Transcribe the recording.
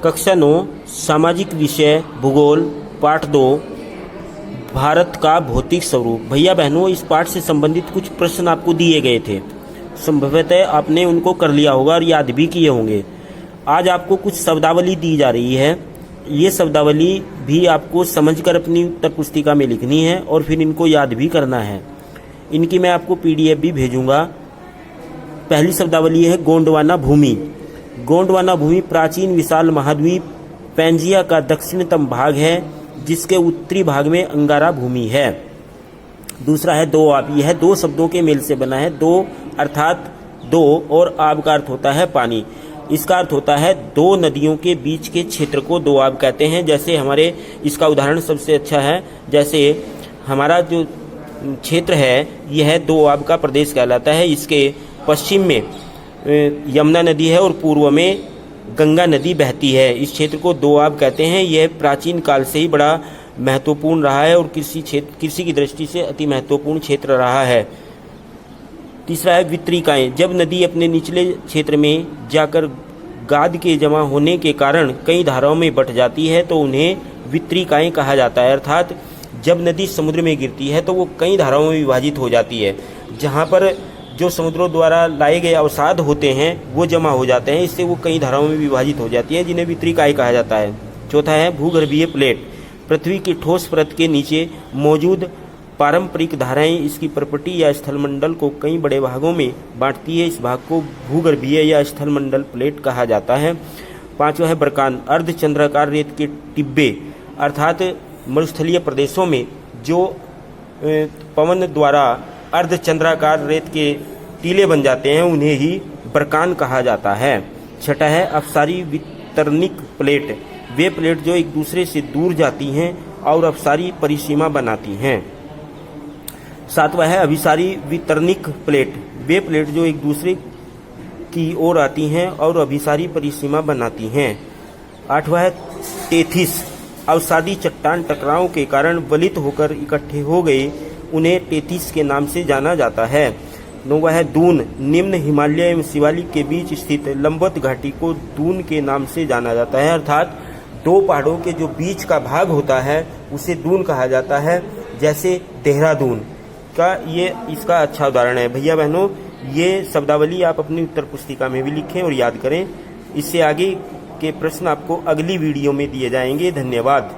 कक्षा 9 सामाजिक विषय भूगोल पाठ 2 भारत का भौतिक स्वरूप। भैया बहनों, इस पाठ से संबंधित कुछ प्रश्न आपको दिए गए थे, संभवतः आपने उनको कर लिया होगा और याद भी किए होंगे। आज आपको कुछ शब्दावली दी जा रही है, ये शब्दावली भी आपको समझकर अपनी उत्तर पुस्तिका में लिखनी है और फिर इनको याद भी करना है। इनकी मैं आपको PDF भी भेजूंगा। पहली शब्दावली है गोंडवाना भूमि। गोंडवाना भूमि प्राचीन विशाल महाद्वीप पैंजिया का दक्षिणतम भाग है, जिसके उत्तरी भाग में अंगारा भूमि है। दूसरा है दो आब। यह दो शब्दों के मेल से बना है। दो अर्थात दो और आब का अर्थ होता है पानी। इसका अर्थ होता है दो नदियों के बीच के क्षेत्र को दो आब कहते हैं। जैसे हमारे इसका उदाहरण सबसे अच्छा है, जैसे हमारा जो क्षेत्र है यह दो आब का प्रदेश कहलाता है। इसके पश्चिम में यमुना नदी है और पूर्व में गंगा नदी बहती है। इस क्षेत्र को दो आब कहते हैं। यह प्राचीन काल से ही बड़ा महत्वपूर्ण रहा है और कृषि की दृष्टि से अति महत्वपूर्ण क्षेत्र रहा है। तीसरा है वितरिकाएं। जब नदी अपने निचले क्षेत्र में जाकर गाद के जमा होने के कारण कई धाराओं में बट जाती है तो उन्हें वितरिकाएं कहा जाता है। अर्थात जब नदी समुद्र में गिरती है तो वो कई धाराओं में विभाजित हो जाती है। जहाँ पर जो समुद्रों द्वारा लाए गए अवसाद होते हैं वो जमा हो जाते हैं, इससे वो कई धाराओं में विभाजित हो जाती है, जिन्हें वितरिकाएं कहा जाता है। चौथा है भूगर्भीय प्लेट। पृथ्वी की ठोस परत के नीचे मौजूद पारंपरिक धाराएं इसकी प्रॉपर्टी या स्थलमंडल को कई बड़े भागों में बांटती है। इस भाग को भूगर्भीय या स्थलमंडल प्लेट कहा जाता है। पांचवा है बरकान। अर्धचंद्राकार रेत के टिब्बे अर्थात मरुस्थलीय प्रदेशों में जो पवन द्वारा अर्धचंद्राकार रेत के टीले बन जाते हैं उन्हें ही बरकान कहा जाता है। छठा है अपसारी वितरणिक प्लेट। वे प्लेट जो एक दूसरे से दूर जाती हैं और अपसारी परिसीमा बनाती हैं। सातवां है अभिसारी वितरणिक प्लेट। वे प्लेट जो एक दूसरे की ओर आती हैं और अभिसारी परिसीमा बनाती हैं। आठवां है टेथिस। अवसादी चट्टान टकराव के कारण वलित होकर इकट्ठे हो गए, उन्हें टेथिस के नाम से जाना जाता है। नौवां है दून। निम्न हिमालय एवं शिवालिक के बीच स्थित लंबवत घाटी को दून के नाम से जाना जाता है। अर्थात दो पहाड़ों के जो बीच का भाग होता है उसे दून कहा जाता है। जैसे देहरादून का ये इसका अच्छा उदाहरण है। भैया बहनों, ये शब्दावली आप अपनी उत्तर पुस्तिका में भी लिखें और याद करें। इससे आगे के प्रश्न आपको अगली वीडियो में दिए जाएंगे। धन्यवाद।